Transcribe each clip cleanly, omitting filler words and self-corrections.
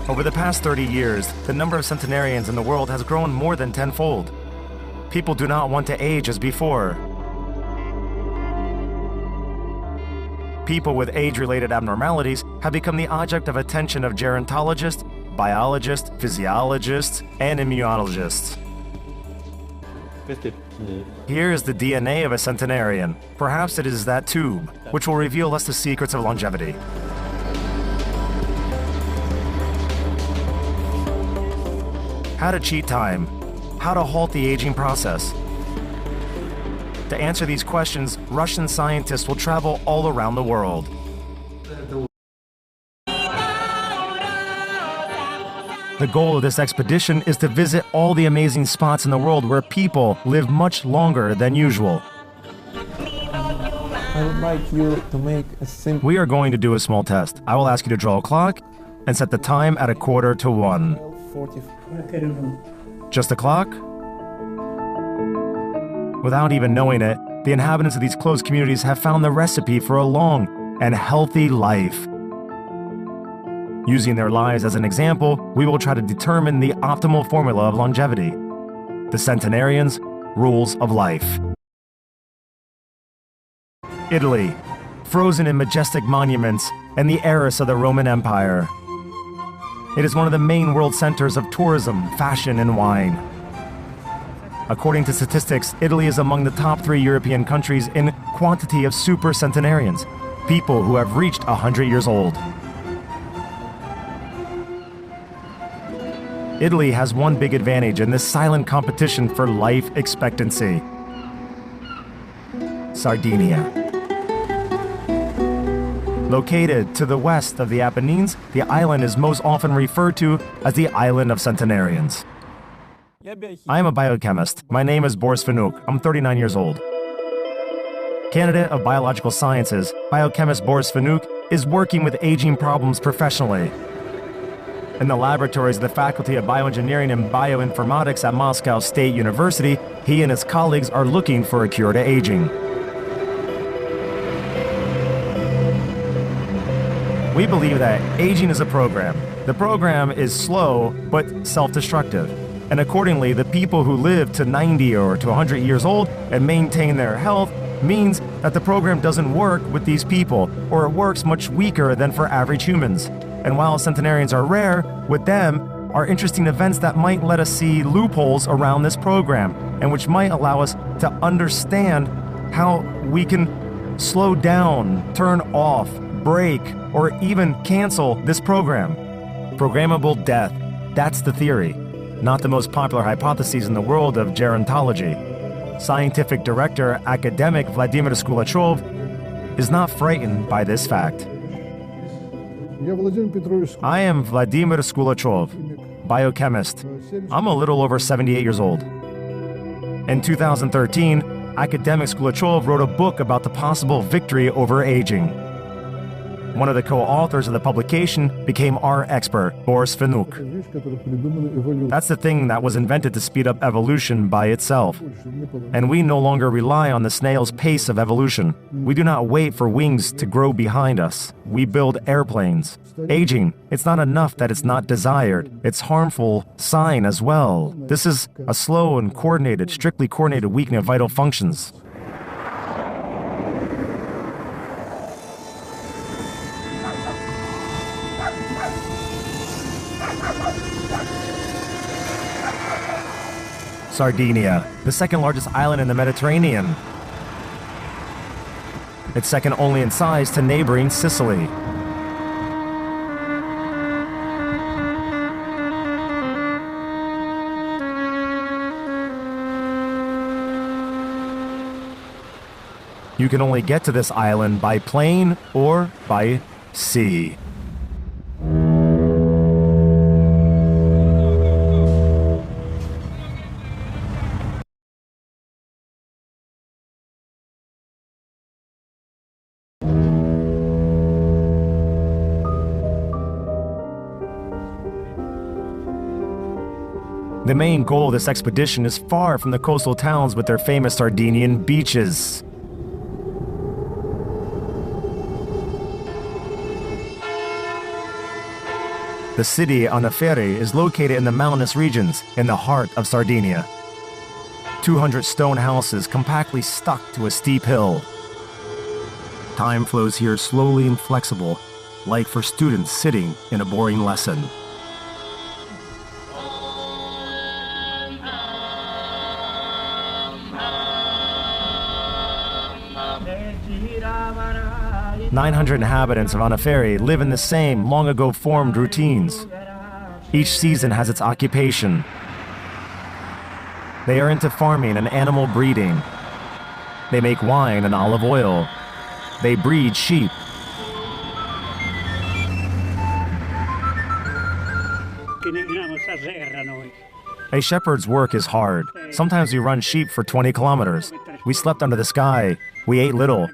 Over the past 30 years, the number of centenarians in the world has grown more than tenfold. People do not want to age as before. People with age-related abnormalities have become the object of attention of gerontologists, biologists, physiologists, and immunologists. Here is the DNA of a centenarian. Perhaps it is that tube, which will reveal us the secrets of longevity. How to cheat time. How to halt the aging process. To answer these questions, Russian scientists will travel all around the world. The goal of this expedition is to visit all the amazing spots in the world where people live much longer than usual. I would like you to make a simple... We are going to do a small test. I will ask you to draw a clock and set the time at 1:45. Just a clock? Without even knowing it, the inhabitants of these closed communities have found the recipe for a long and healthy life. Using their lives as an example, we will try to determine the optimal formula of longevity. The Centenarians' Rules of Life. Italy, frozen in majestic monuments and the heiress of the Roman Empire. It is one of the main world centers of tourism, fashion, and wine. According to statistics, Italy is among the top 3 European countries in quantity of super-centenarians, people who have reached 100 years old. Italy has one big advantage in this silent competition for life expectancy. Sardinia. Located to the west of the Apennines, the island is most often referred to as the Island of Centenarians. I am a biochemist. My name is Boris Fanuk. I'm 39 years old. Candidate of Biological Sciences, biochemist Boris Fanuk is working with aging problems professionally. In the laboratories of the Faculty of Bioengineering and Bioinformatics at Moscow State University, he and his colleagues are looking for a cure to aging. We believe that aging is a program. The program is slow but self-destructive. And accordingly, the people who live to 90 or to 100 years old and maintain their health means that the program doesn't work with these people, or it works much weaker than for average humans. And while centenarians are rare, with them are interesting events that might let us see loopholes around this program, and which might allow us to understand how we can slow down, turn off, break, or even cancel this program. Programmable death, that's the theory. Not the most popular hypotheses in the world of gerontology. Scientific director, academic Vladimir Skulachov is not frightened by this fact. I am Vladimir Skulachov, biochemist. I'm a little over 78 years old. In 2013, academic Skulachov wrote a book about the possible victory over aging. One of the co-authors of the publication became our expert, Boris Fanuk. That's the thing that was invented to speed up evolution by itself. And we no longer rely on the snail's pace of evolution. We do not wait for wings to grow behind us. We build airplanes. Aging, it's not enough that it's not desired. It's harmful sign as well. This is a slow and coordinated, strictly coordinated weakening of vital functions. Sardinia, the second largest island in the Mediterranean. It's second only in size to neighboring Sicily. You can only get to this island by plane or by sea. The main goal of this expedition is far from the coastal towns with their famous Sardinian beaches. The city Onofere is located in the mountainous regions in the heart of Sardinia. 200 stone houses compactly stuck to a steep hill. Time flows here slowly and flexible, like for students sitting in a boring lesson. The 900 inhabitants of Onofere live in the same long-ago formed routines. Each season has its occupation. They are into farming and animal breeding. They make wine and olive oil. They breed sheep. A shepherd's work is hard. Sometimes we run sheep for 20 kilometers. We slept under the sky. We ate little.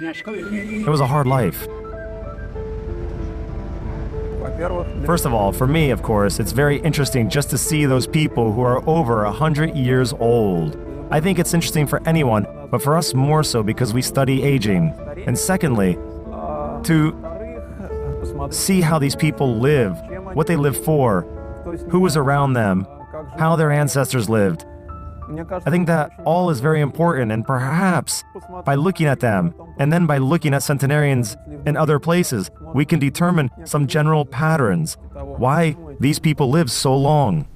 It was a hard life. First of all, for me, of course, it's very interesting just to see those people who are over 100 years old. I think it's interesting for anyone, but for us more so because we study aging. And secondly, to see how these people live, what they live for, who was around them, how their ancestors lived. I think that all is very important, and perhaps by looking at them, and then by looking at centenarians in other places, we can determine some general patterns, why these people live so long.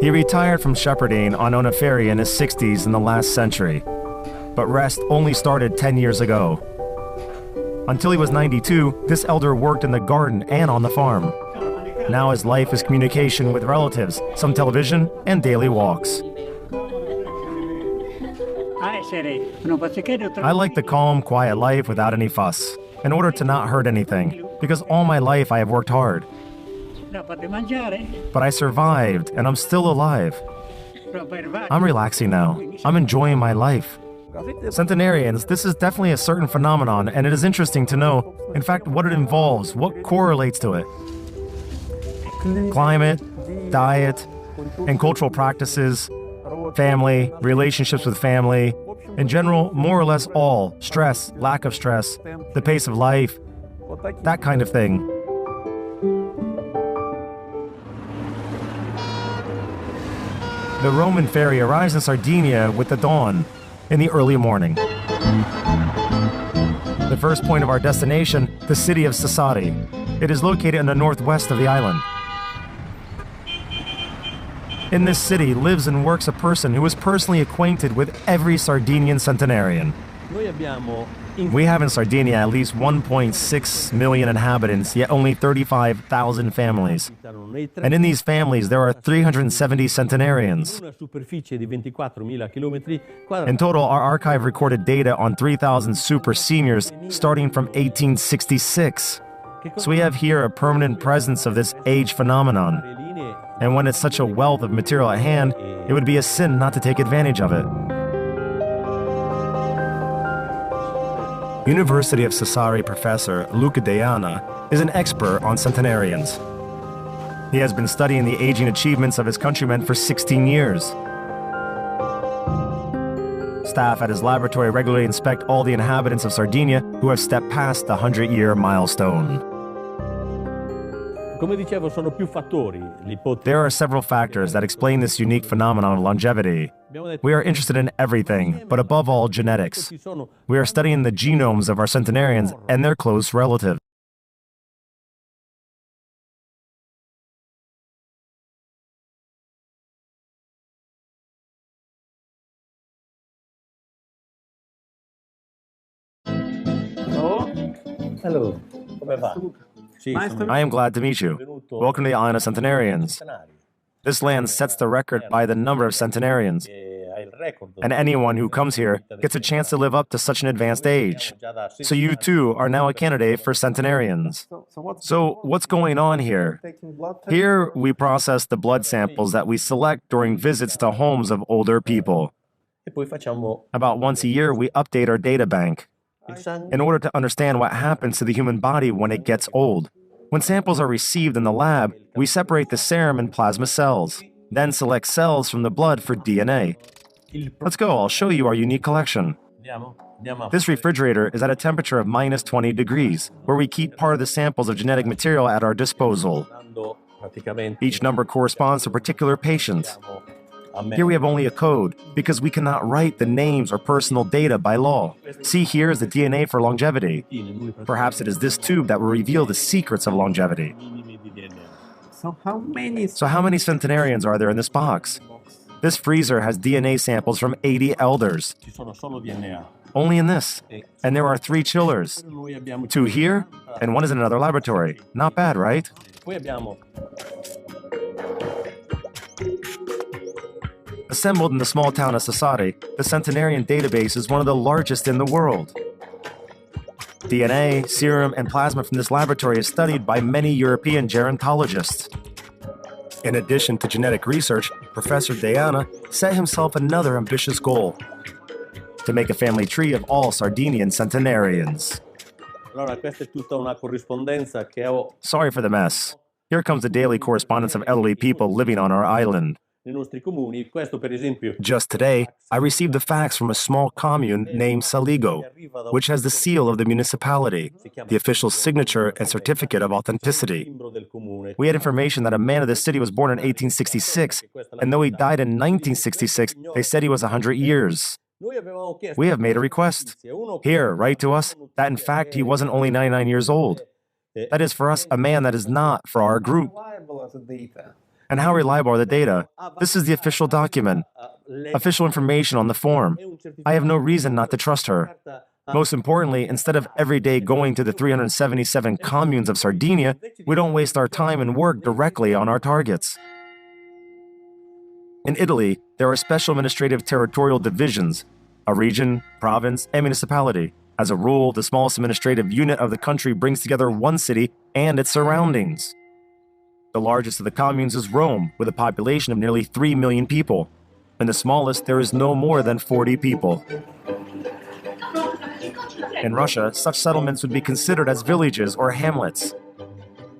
He retired from shepherding on Onofere in his 60s in the last century, but rest only started 10 years ago. Until he was 92, this elder worked in the garden and on the farm. Now his life is communication with relatives, some television, and daily walks. I like the calm, quiet life without any fuss, in order to not hurt anything, because all my life I have worked hard. But I survived, and I'm still alive. I'm relaxing now. I'm enjoying my life. Centenarians, this is definitely a certain phenomenon, and it is interesting to know, in fact, what it involves, what correlates to it. Climate, diet, and cultural practices, family, relationships with family, in general, more or less all, stress, lack of stress, the pace of life, that kind of thing. The Roman ferry arrives in Sardinia with the dawn, in the early morning. The first point of our destination, the city of Sassari. It is located in the northwest of the island. In this city lives and works a person who is personally acquainted with every Sardinian centenarian. We have in Sardinia at least 1.6 million inhabitants, yet only 35,000 families. And in these families, there are 370 centenarians. In total, our archive recorded data on 3,000 super seniors starting from 1866. So we have here a permanent presence of this age phenomenon. And when it's such a wealth of material at hand, it would be a sin not to take advantage of it. University of Sassari professor Luca Deiana is an expert on centenarians. He has been studying the aging achievements of his countrymen for 16 years. Staff at his laboratory regularly inspect all the inhabitants of Sardinia who have stepped past the 100-year milestone. There are several factors that explain this unique phenomenon of longevity. We are interested in everything, but above all, genetics. We are studying the genomes of our centenarians and their close relatives. Hello. Come va? I am glad to meet you. Welcome to the island of centenarians. This land sets the record by the number of centenarians, and anyone who comes here gets a chance to live up to such an advanced age. So you too are now a candidate for centenarians. So what's going on here? Here we process the blood samples that we select during visits to homes of older people. About once a year we update our data bank in order to understand what happens to the human body when it gets old. When samples are received in the lab, we separate the serum and plasma cells, then select cells from the blood for DNA. Let's go, I'll show you our unique collection. This refrigerator is at a temperature of minus 20 degrees, where we keep part of the samples of genetic material at our disposal. Each number corresponds to a particular patient. Here we have only a code, because we cannot write the names or personal data by law. See, here is the DNA for longevity. Perhaps it is this tube that will reveal the secrets of longevity. So how many Centenarians are there in this box? This freezer has DNA samples from 80 elders. Only in this. And there are 3 chillers. 2 here, and 1 is in another laboratory. Not bad, right? Assembled in the small town of Sassari, the Centenarian database is one of the largest in the world. DNA, serum, and plasma from this laboratory is studied by many European gerontologists. In addition to genetic research, Professor Diana set himself another ambitious goal: to make a family tree of all Sardinian Centenarians. Sorry for the mess. Here comes the daily correspondence of elderly people living on our island. Just today, I received a fax from a small commune named Saligo, which has the seal of the municipality, the official signature and certificate of authenticity. We had information that a man of the city was born in 1866, and though he died in 1966, they said he was 100 years. We have made a request. Here, write to us that in fact he wasn't only 99 years old. That is for us a man that is not for our group. And how reliable are the data? This is the official document, official information on the form. I have no reason not to trust her. Most importantly, instead of every day going to the 377 communes of Sardinia, we don't waste our time and work directly on our targets. In Italy, there are special administrative territorial divisions, a region, province, and municipality. As a rule, the smallest administrative unit of the country brings together one city and its surroundings. The largest of the communes is Rome, with a population of nearly 3 million people. In the smallest, there is no more than 40 people. In Russia, such settlements would be considered as villages or hamlets.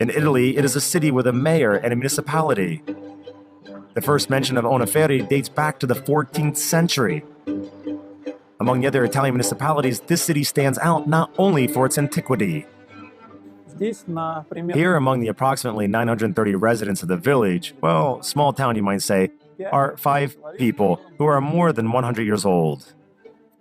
In Italy, it is a city with a mayor and a municipality. The first mention of Onoferi dates back to the 14th century. Among the other Italian municipalities, this city stands out not only for its antiquity. Here, among the approximately 930 residents of the village, well, small town you might say, are 5 people who are more than 100 years old.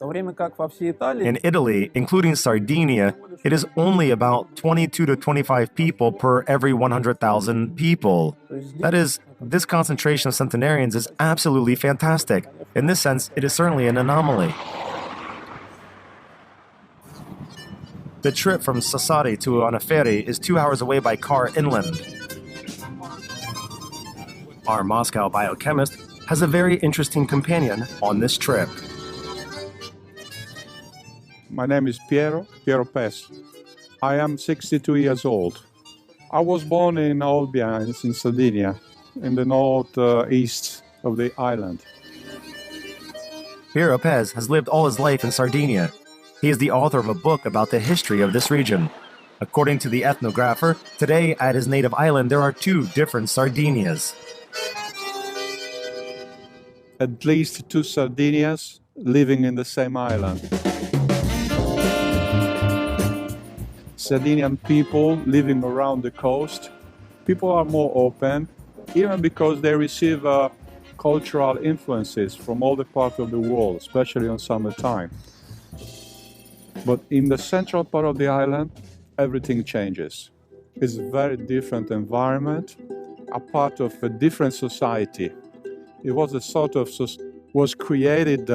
In Italy, including Sardinia, it is only about 22 to 25 people per every 100,000 people. That is, this concentration of centenarians is absolutely fantastic. In this sense, it is certainly an anomaly. The trip from Sassari to Onoferi is 2 hours away by car inland. Our Moscow biochemist has a very interesting companion on this trip. My name is Piero Pes. I am 62 years old. I was born in Olbia, in Sardinia, in the northeast of the island. Piero Pes has lived all his life in Sardinia. He is the author of a book about the history of this region. According to the ethnographer, today at his native island there are 2 different Sardinias. At least 2 Sardinias living in the same island. Sardinian people living around the coast, people are more open, even because they receive cultural influences from all the parts of the world, especially on summertime. But in the central part of the island, everything changes. It's a very different environment, a part of a different society. It was a sort of was created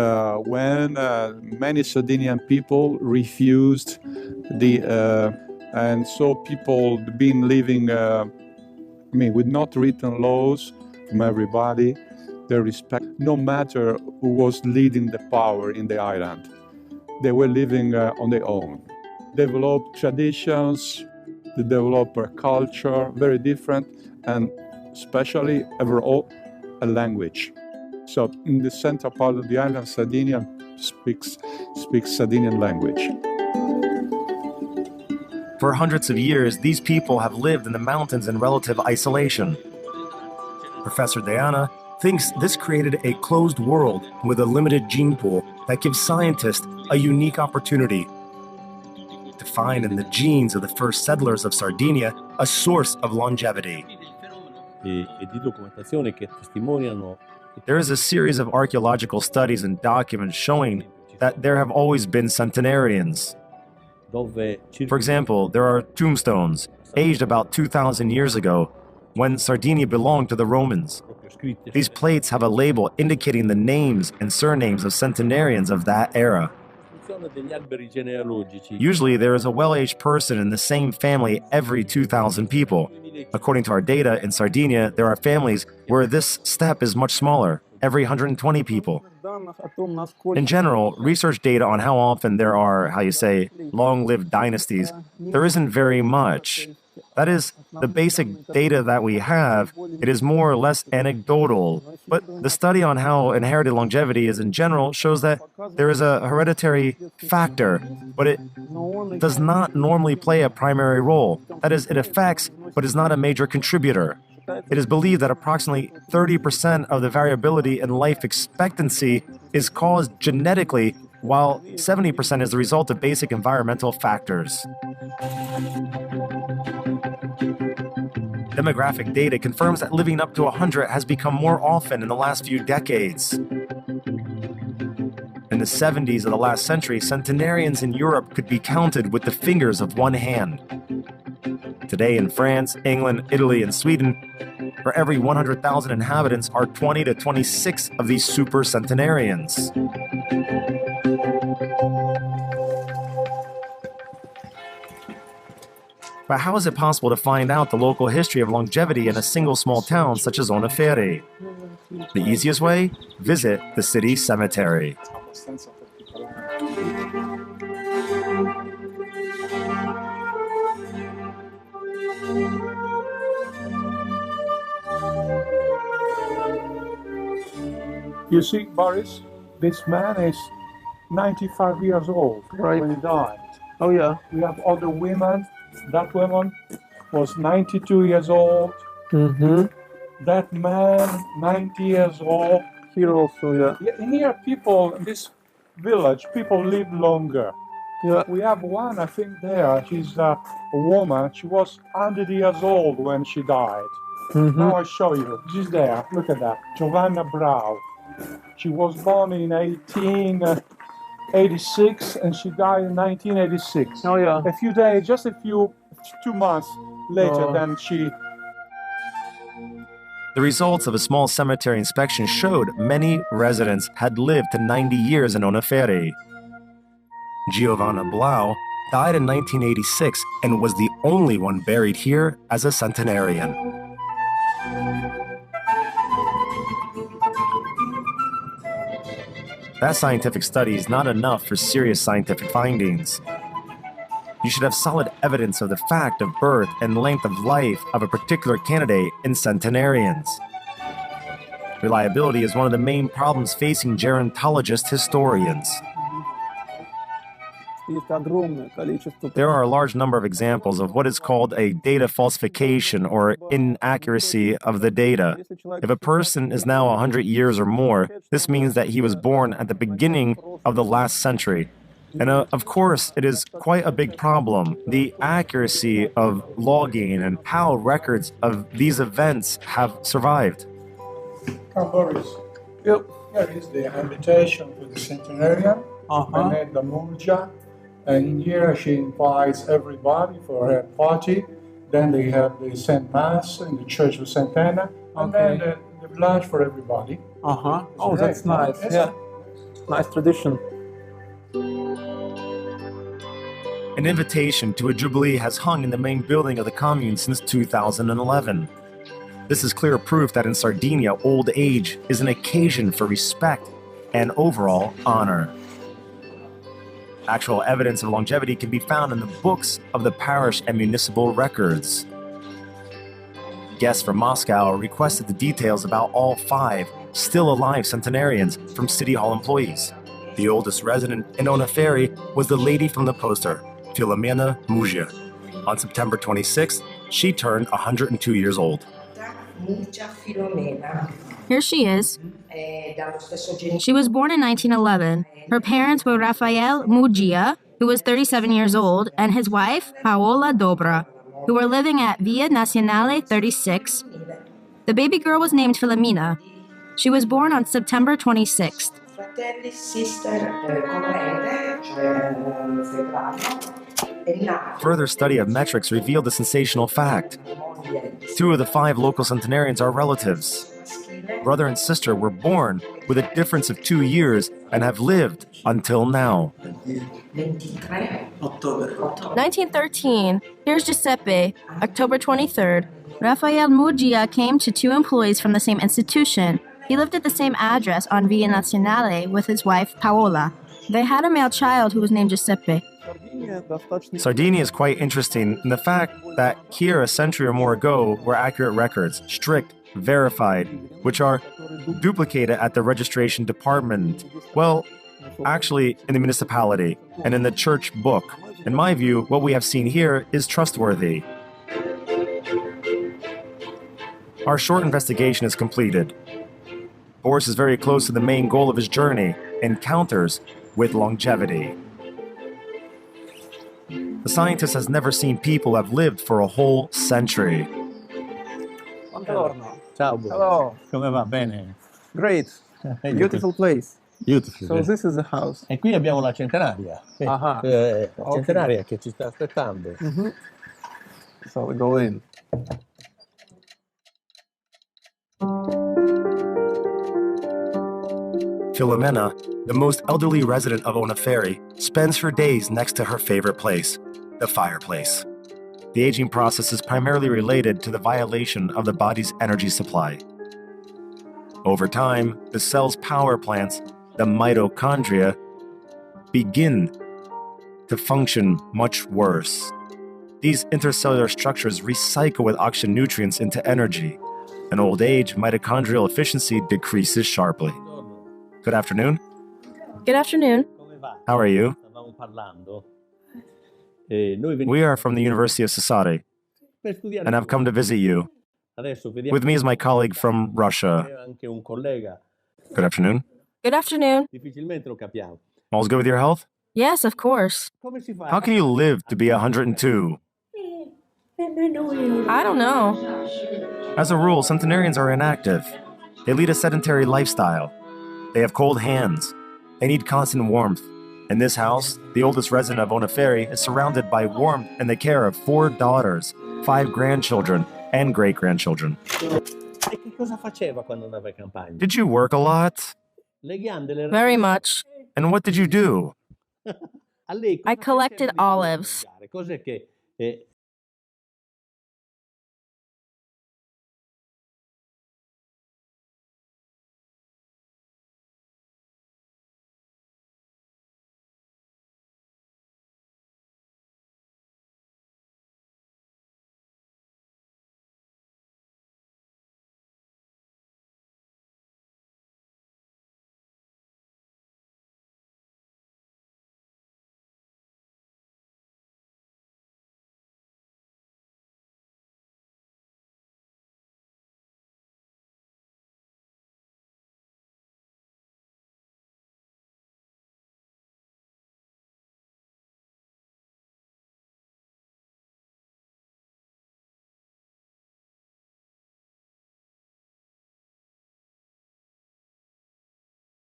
when many Sardinian people refused and so people been living with not written laws from everybody. They respect no matter who was leading the power in the island. They were living on their own. Developed traditions, they developed a culture, very different, and especially overall a language. So in the central part of the island, Sardinia speaks Sardinian language. For hundreds of years, these people have lived in the mountains in relative isolation. Professor Diana thinks this created a closed world with a limited gene pool that gives scientists a unique opportunity to find in the genes of the first settlers of Sardinia a source of longevity. E di documentazione che testimoniano There is a series of archaeological studies and documents showing that there have always been centenarians. dove For example, there are tombstones aged about 2,000 years ago when Sardinia belonged to the Romans. These plates have a label indicating the names and surnames of centenarians of that era. degli alberi genealogici Usually, there is a well-aged person in the same family every 2,000 people. According to our data, in Sardinia, there are families where this step is much smaller, every 120 people. In general, research data on how often there are, long-lived dynasties, there isn't very much. That is, the basic data that we have, it is more or less anecdotal. But the study on how inherited longevity is in general shows that there is a hereditary factor, but it does not normally play a primary role. That is, it affects, but is not a major contributor. It is believed that approximately 30% of the variability in life expectancy is caused genetically, while 70% is the result of basic environmental factors. Demographic data confirms that living up to 100 has become more often in the last few decades. In the 70s of the last century, centenarians in Europe could be counted with the fingers of one hand. Today in France, England, Italy, and Sweden, for every 100,000 inhabitants are 20 to 26 of these super centenarians. But how is it possible to find out the local history of longevity in a single small town such as Onofere? The easiest way? Visit the city cemetery. You see, Boris, this man is 95 years old when he died. Oh yeah. We have other women. That woman was 92 years old. Mm-hmm. That man, 90 years old. Here also, yeah. Yeah, here, people, in this village, people live longer. Yeah. We have one, I think, there. She's a woman. She was 100 years old when she died. Mm-hmm. Now I show you. She's there. Look at that. Giovanna Brau. She was born in 1886 and she died in 1986. Oh yeah. A few days, just 2 months later than she... The results of a small cemetery inspection showed many residents had lived to 90 years in Onofere. Giovanna Blau died in 1986 and was the only one buried here as a centenarian. That scientific study is not enough for serious scientific findings. You should have solid evidence of the fact of birth and length of life of a particular candidate in centenarians. Reliability is one of the main problems facing gerontologist historians. There are a large number of examples of what is called a data falsification or inaccuracy of the data. If a person is now 100 years or more, this means that he was born at the beginning of the last century. And of course, it is quite a big problem, the accuracy of logging and how records of these events have survived. Boris, here is the invitation to the centenarian. I made the Murgia. And in here she invites everybody for her party. Then they have the Saint Mass in the Church of Sant'Anna. And then the lunch for everybody. Oh, that's nice. Yeah. Nice tradition. An invitation to a jubilee has hung in the main building of the commune since 2011. This is clear proof that in Sardinia, old age is an occasion for respect and overall honor. Actual evidence of longevity can be found in the books of the parish and municipal records. Guests from Moscow requested the details about all 5 still alive centenarians from City Hall employees. The oldest resident in Onofere was the lady from the poster, Filomena Murgia. On September 26th, she turned 102 years old. Here she is. She was born in 1911. Her parents were Rafael Muggia, who was 37 years old, and his wife, Paola Dobra, who were living at Via Nazionale 36. The baby girl was named Filomena. She was born on September 26th. Further study of metrics revealed a sensational fact. 2 of the 5 local centenarians are relatives. Brother and sister were born with a difference of 2 years and have lived until now. 1913. Here's Giuseppe. October 23rd. Rafael Muggia came to 2 employees from the same institution. He lived at the same address on Via Nazionale with his wife, Paola. They had a male child who was named Giuseppe. Sardinia is quite interesting in the fact that here a century or more ago were accurate records, strict, verified, which are duplicated at the registration department. Well, actually in the municipality and in the church book. In my view, what we have seen here is trustworthy. Our short investigation is completed. Boris is very close to the main goal of his journey, encounters with longevity. The scientist has never seen people who have lived for a whole century. Ciao. Hello. Come va? Bene? Great. Beautiful place. Beautiful. So this is the house. E qui abbiamo la centenaria. Ah. La centenaria che ci sta aspettando. So we go in. Filomena, the most elderly resident of Onaferi, spends her days next to her favorite place, the fireplace. The aging process is primarily related to the violation of the body's energy supply. Over time, the cell's power plants, the mitochondria, begin to function much worse. These intercellular structures recycle with oxygen nutrients into energy. In old age, mitochondrial efficiency decreases sharply. Good afternoon. Good afternoon. How are you? Stavamo parlando. Noi We are from the University of Sassari, per studiare and I've come to visit you. adesso vediamo With me is my colleague from Russia. anche un collega. Good afternoon. Good afternoon. Difficilmente lo capiamo. All's good with your health? Yes, of course. Come si fa? How can you live to be 102? I don't know. As a rule, centenarians are inactive. They lead a sedentary lifestyle. They have cold hands. They need constant warmth. In this house, the oldest resident of Onaferi is surrounded by warmth and the care of 4 daughters, 5 grandchildren, and great-grandchildren. E che cosa faceva quando andava ai campagni? Did you work a lot? Le ghiande le Very much. And what did you do? A lei I cosa collected piaceva di olives. mangiare? Cos'è che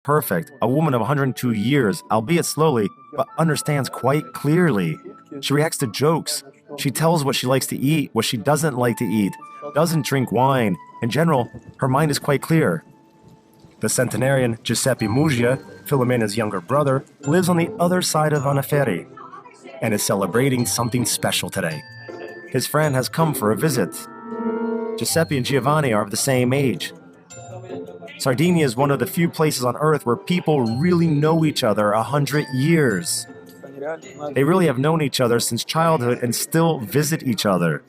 Perfect. A woman of 102 years, albeit slowly, but understands quite clearly. She reacts to jokes. She tells what she likes to eat, what she doesn't like to eat, doesn't drink wine. In general, her mind is quite clear. The centenarian Giuseppe Muggia, Filomena's younger brother, lives on the other side of Onaferi and is celebrating something special today. His friend has come for a visit. Giuseppe and Giovanni are of the same age. Sardinia is one of the few places on Earth where people really know each other 100 years. They really have known each other since childhood and still visit each other.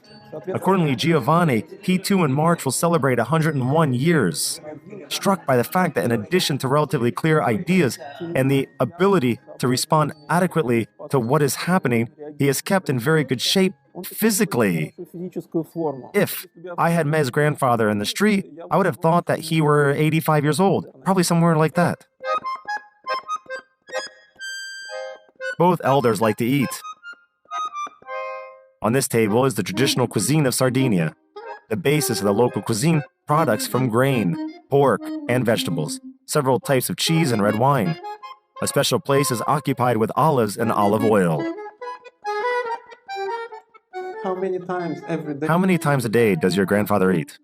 Accordingly, Giovanni, he too in March will celebrate 101 years. Struck by the fact that in addition to relatively clear ideas and the ability to respond adequately to what is happening, he is kept in very good shape physically. If I had met his grandfather in the street, I would have thought that he were 85 years old, probably somewhere like that. Both elders like to eat. On this table is the traditional cuisine of Sardinia, the basis of the local cuisine, products from grain, pork, and vegetables, several types of cheese and red wine. A special place is occupied with olives and olive oil. How many times every day? How many times a day does your grandfather eat?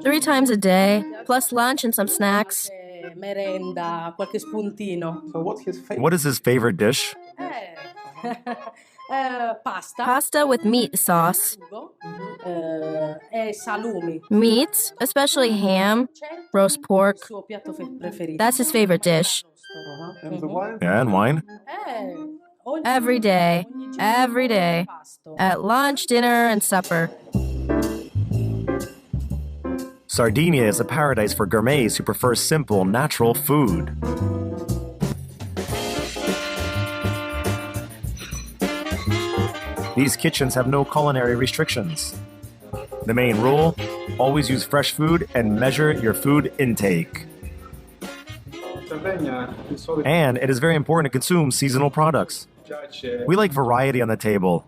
3 times a day, plus lunch and some snacks. Merenda, qualche spuntino. So what's his favorite? What is his favorite dish? Pasta. Pasta with meat sauce. E salumi. Meats, especially ham, roast pork. Suo piatto preferito. That's his favorite dish. And the wine? Yeah, and wine? Every day, every day. At lunch, dinner, and supper. Sardinia is a paradise for gourmets who prefer simple, natural food. These kitchens have no culinary restrictions. The main rule, always use fresh food and measure your food intake. And it is very important to consume seasonal products. We like variety on the table.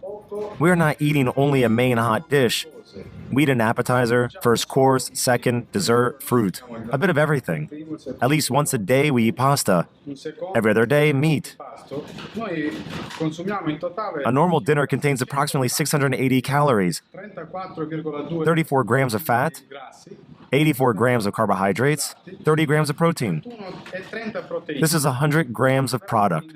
We are not eating only a main hot dish. We eat an appetizer, first course, second, dessert, fruit. A bit of everything. At least once a day we eat pasta. Every other day, meat. A normal dinner contains approximately 680 calories, 34 grams of fat, 84 grams of carbohydrates, 30 grams of protein. This is 100 grams of product.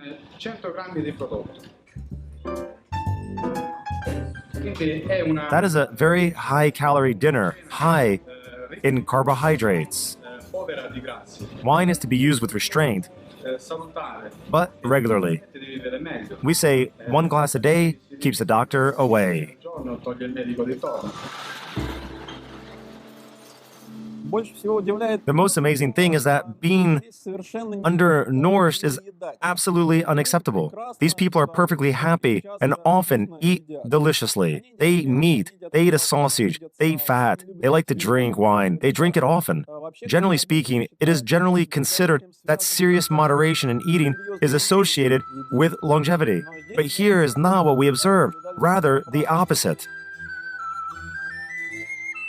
That is a very high-calorie dinner, high in carbohydrates. Wine is to be used with restraint, but regularly. We say 1 glass a day keeps the doctor away. The most amazing thing is that being undernourished is absolutely unacceptable. These people are perfectly happy and often eat deliciously. They eat meat, they eat a sausage, they eat fat, they like to drink wine, they drink it often. Generally speaking, it is generally considered that serious moderation in eating is associated with longevity. But here is not what we observed, rather the opposite.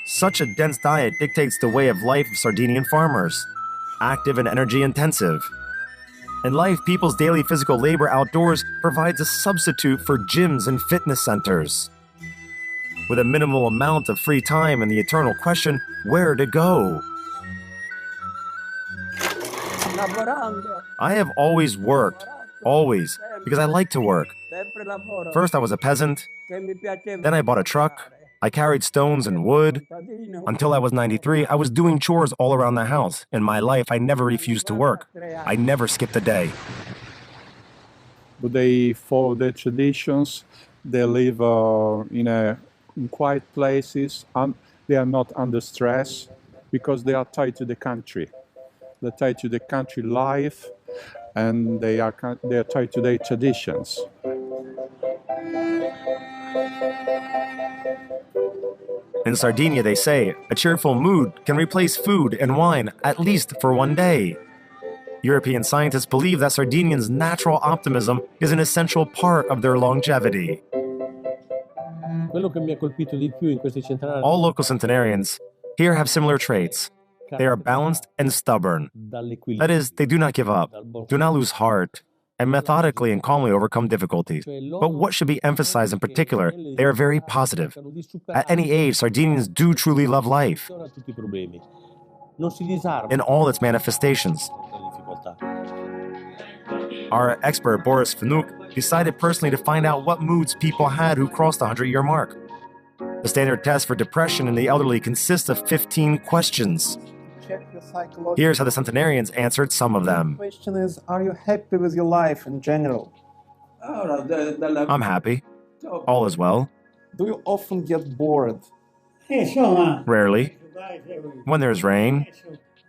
Such a dense diet dictates the way of life of Sardinian farmers, active and energy intensive. In life, people's daily physical labor outdoors provides a substitute for gyms and fitness centers. With a minimal amount of free time and the eternal question, where to go? I have always worked, always, because I like to work. First I was a peasant, then I bought a truck. I carried stones and wood. Until I was 93, I was doing chores all around the house. In my life, I never refused to work. I never skipped a day. But they follow their traditions. They live in quiet places. They are not under stress because they are tied to the country. They're tied to the country life, and they are tied to their traditions. In Sardinia, they say, a cheerful mood can replace food and wine, at least for 1 day. European scientists believe that Sardinians' natural optimism is an essential part of their longevity. All local Centenarians here have similar traits. They are balanced and stubborn. That is, they do not give up, do not lose heart, and methodically and calmly overcome difficulties. But what should be emphasized in particular, they are very positive. At any age, Sardinians do truly love life in all its manifestations. Our expert, Boris Fanuk, decided personally to find out what moods people had who crossed the 100-year mark. The standard test for depression in the elderly consists of 15 questions. Here's how the Centenarians answered some of them. The question is, are you happy with your life in general? I'm happy. All is well. Do you often get bored? Rarely. When there's rain.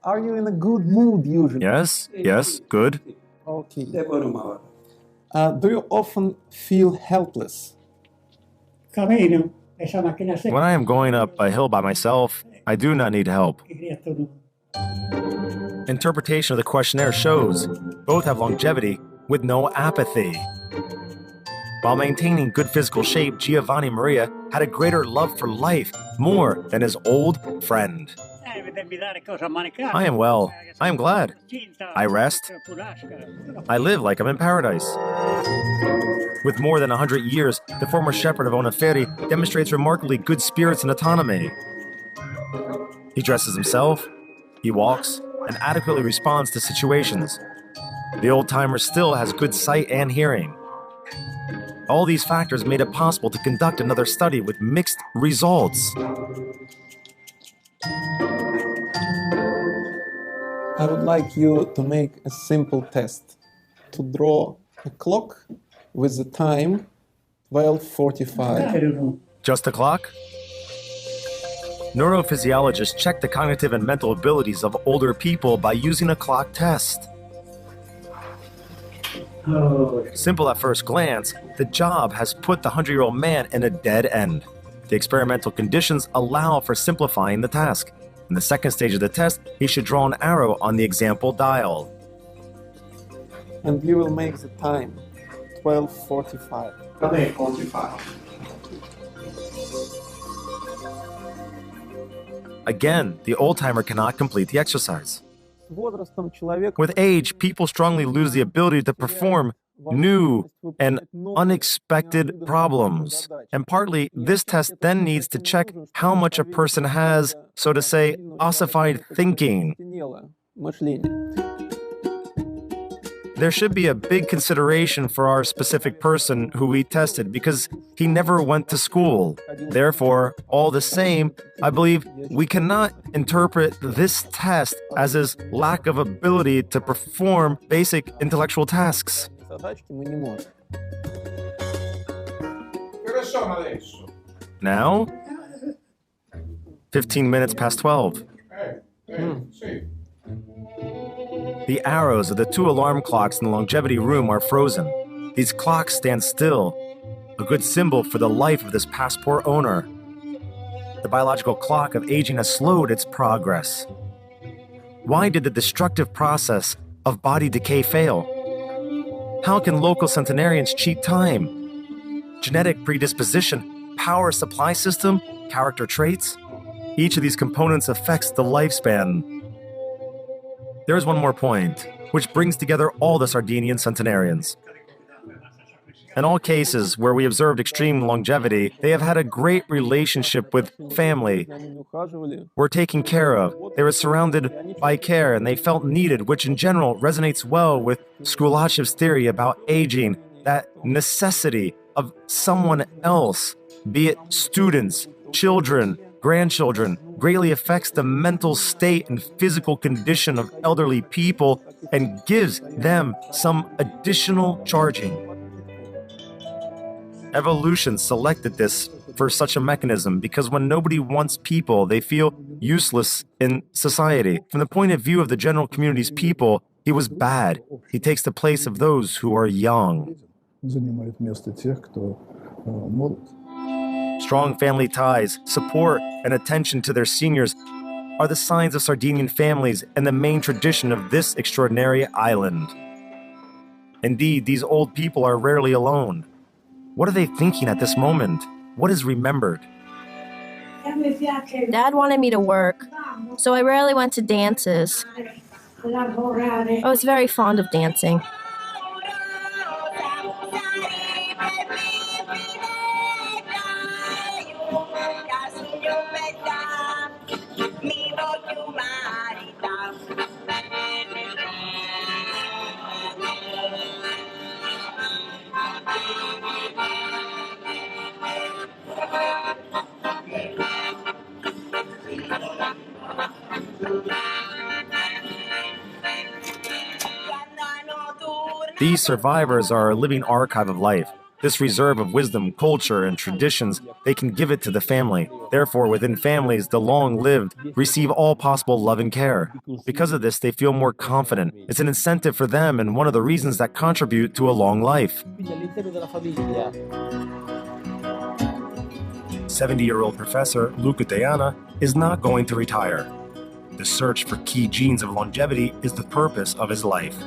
Are you in a good mood usually? Yes, good. Okay. Do you often feel helpless? When I am going up a hill by myself, I do not need help. Interpretation of the questionnaire shows both have longevity with no apathy. While maintaining good physical shape, Giovanni Maria had a greater love for life, more than his old friend. I am well. I am glad. I rest. I live like I'm in paradise. With more than 100 years, the former shepherd of Oneferi demonstrates remarkably good spirits and autonomy. He dresses himself, he walks, and adequately responds to situations. The old-timer still has good sight and hearing. All these factors made it possible to conduct another study with mixed results. I would like you to make a simple test. To draw a clock with the time 12:45. Just a clock? Neurophysiologists check the cognitive and mental abilities of older people by using a clock test. Simple at first glance, the job has put the 100-year-old man in a dead end. The experimental conditions allow for simplifying the task. In the second stage of the test, he should draw an arrow on the example dial. And you will make the time 12:45. 12:45. Again, the old-timer cannot complete the exercise. С возрастом человека With age, people strongly lose the ability to perform new and unexpected problems. And partly, this test then needs to check how much a person has, so to say, ossified thinking. мышление. There should be a big consideration for our specific person who we tested because he never went to school. Therefore, all the same, I believe we cannot interpret this test as his lack of ability to perform basic intellectual tasks. Задачки мы не можем. Che ore sono adesso? Now, 15 minutes past 12. Sì. The arrows of the two alarm clocks in the longevity room are frozen. These clocks stand still, a good symbol for the life of this passport owner. The biological clock of aging has slowed its progress. Why did the destructive process of body decay fail? How can local centenarians cheat time? Genetic predisposition, power supply system, character traits? Each of these components affects the lifespan. There is one more point, which brings together all the Sardinian centenarians. In all cases where we observed extreme longevity, they have had a great relationship with family, were taken care of, they were surrounded by care, and they felt needed, which in general resonates well with Skulachev's theory about aging, that necessity of someone else, be it students, children, grandchildren, greatly affects the mental state and physical condition of elderly people and gives them some additional charging. Evolution selected this for such a mechanism because when nobody wants people, they feel useless in society. From the point of view of the general community's people, he was bad. He takes the place of those who are young. Занимает место тех, кто молод. Strong family ties, support, and attention to their seniors are the signs of Sardinian families and the main tradition of this extraordinary island. Indeed, these old people are rarely alone. What are they thinking at this moment? What is remembered? Dad wanted me to work, so I rarely went to dances. I was very fond of dancing. These survivors are a living archive of life. This reserve of wisdom, culture, and traditions, they can give it to the family. Therefore, within families, the long-lived receive all possible love and care. Because of this, they feel more confident. It's an incentive for them and one of the reasons that contribute to a long life. 70-year-old professor Luca Deana is not going to retire. The search for key genes of longevity is the purpose of his life.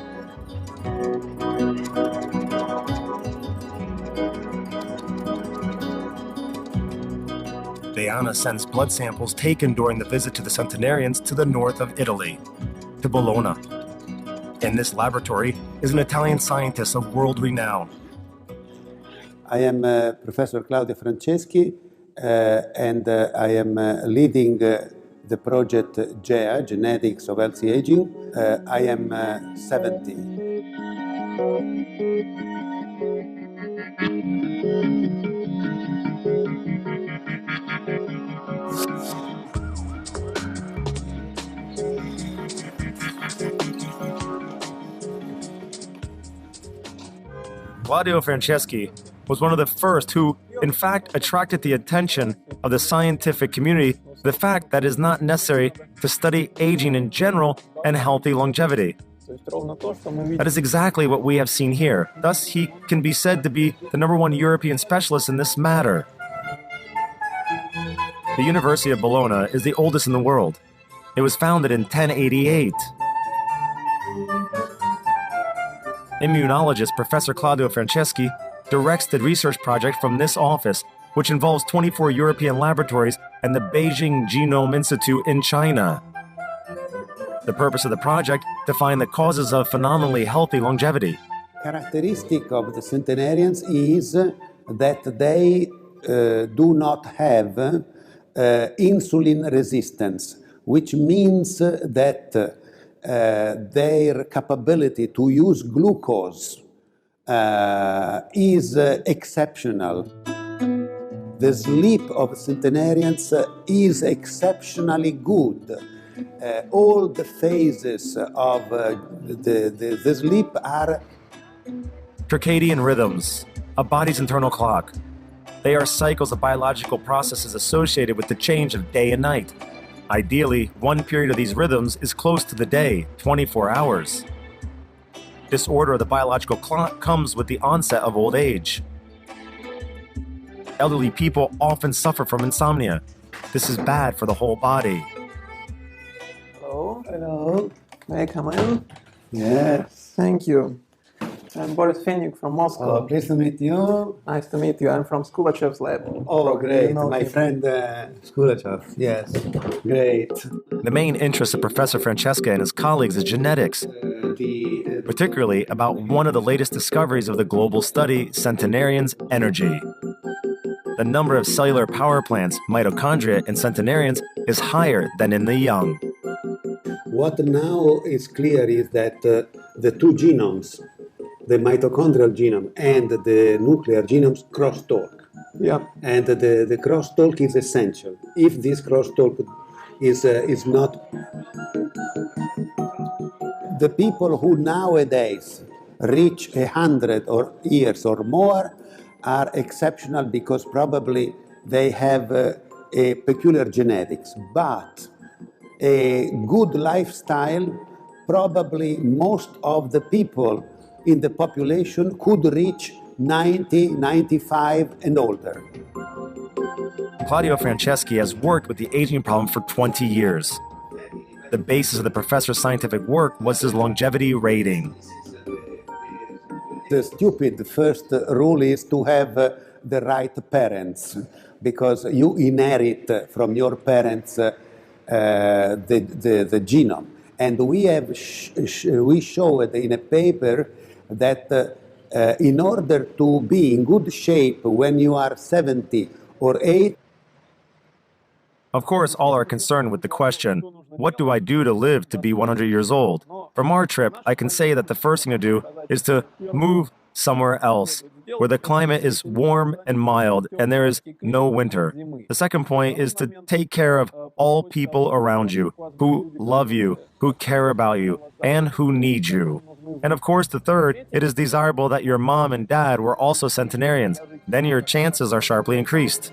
Deana sends blood samples taken during the visit to the Centenarians to the north of Italy, to Bologna. In this laboratory is an Italian scientist of world renown. I am Professor Claudio Franceschi, and I am leading the project GEA, Genetics of Healthy Aging. I am 70. Claudio Franceschi was one of the first who, in fact, attracted the attention of the scientific community, the fact that it is not necessary to study aging in general and healthy longevity. That is exactly what we have seen here. Thus, he can be said to be the #1 European specialist in this matter. The University of Bologna is the oldest in the world. It was founded in 1088. Immunologist Professor Claudio Franceschi directs the research project from this office, which involves 24 European laboratories and the Beijing Genome Institute in China. The purpose of the project to find the causes of phenomenally healthy longevity. Characteristic of the centenarians is that they do not have insulin resistance, which means that their capability to use glucose is exceptional. The sleep of centenarians is exceptionally good. All the phases of the sleep are Circadian rhythms, a body's internal clock. They are cycles of biological processes associated with the change of day and night. Ideally, one period of these rhythms is close to the day, 24 hours. Disorder of the biological clock comes with the onset of old age. Elderly people often suffer from insomnia. This is bad for the whole body. Hello. Hello. May I come in? yes. Thank you. I'm Boris Fenyuk from Moscow. Oh, pleased to meet you. Nice to meet you. I'm from Skubachev's lab. Oh, Probably great. you know My him. friend Skulachov. Yes, great. The main interest of Professor Francesca and his colleagues is genetics, particularly about one of the latest discoveries of the global study, Centenarians, energy. The number of cellular power plants, mitochondria, in centenarians is higher than in the young. What now is clear is that the two genomes, the mitochondrial genome and the nuclear genomes, crosstalk. Yeah. And the crosstalk is essential. If this crosstalk is not... The people who nowadays reach 100 years or more are exceptional because probably they have a peculiar genetics. But a good lifestyle, probably most of the people in the population could reach 90, 95 and older. Claudio Franceschi has worked with the aging problem for 20 years. The basis of the professor's scientific work was his longevity rating. The stupid first rule is to have the right parents, because you inherit from your parents the genome. And we have we showed in a paper that in order to be in good shape when you are 70 or 80. Of course, all are concerned with the question, what do I do to live to be 100 years old? From our trip, I can say that the first thing to do is to move somewhere else, where the climate is warm and mild and there is no winter. The second point is to take care of all people around you, who love you, who care about you, and who need you. And of course, the third, it is desirable that your mom and dad were also centenarians. Then your chances are sharply increased.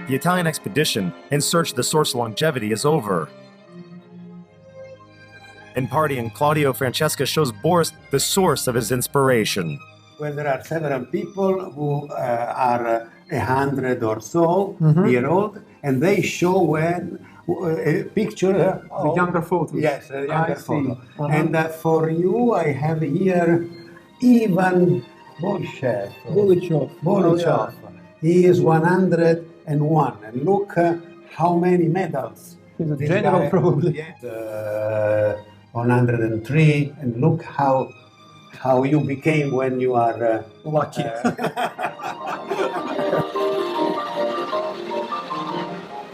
The Italian expedition in search of the source of longevity is over. In partying, Claudio Francesca shows Boris the source of his inspiration. where there are several people who are 100 or so year old, and they show when a picture The younger photos. Yes, a I younger see. photo. And for you, I have here Ivan Bolshev. Bolshev. He is 101, and look how many medals. He's a This general, guy- probably. Yes, 103, and look how you became when you are Lucky.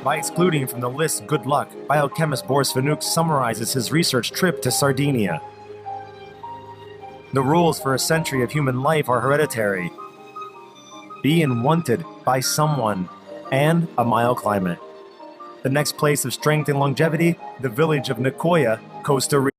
By excluding from the list good luck, biochemist Boris Vanuk summarizes his research trip to Sardinia. The rules for a century of human life are hereditary. Be and wanted by someone, and a mild climate. The next place of strength and longevity, the village of Nicoya, Costa Rica.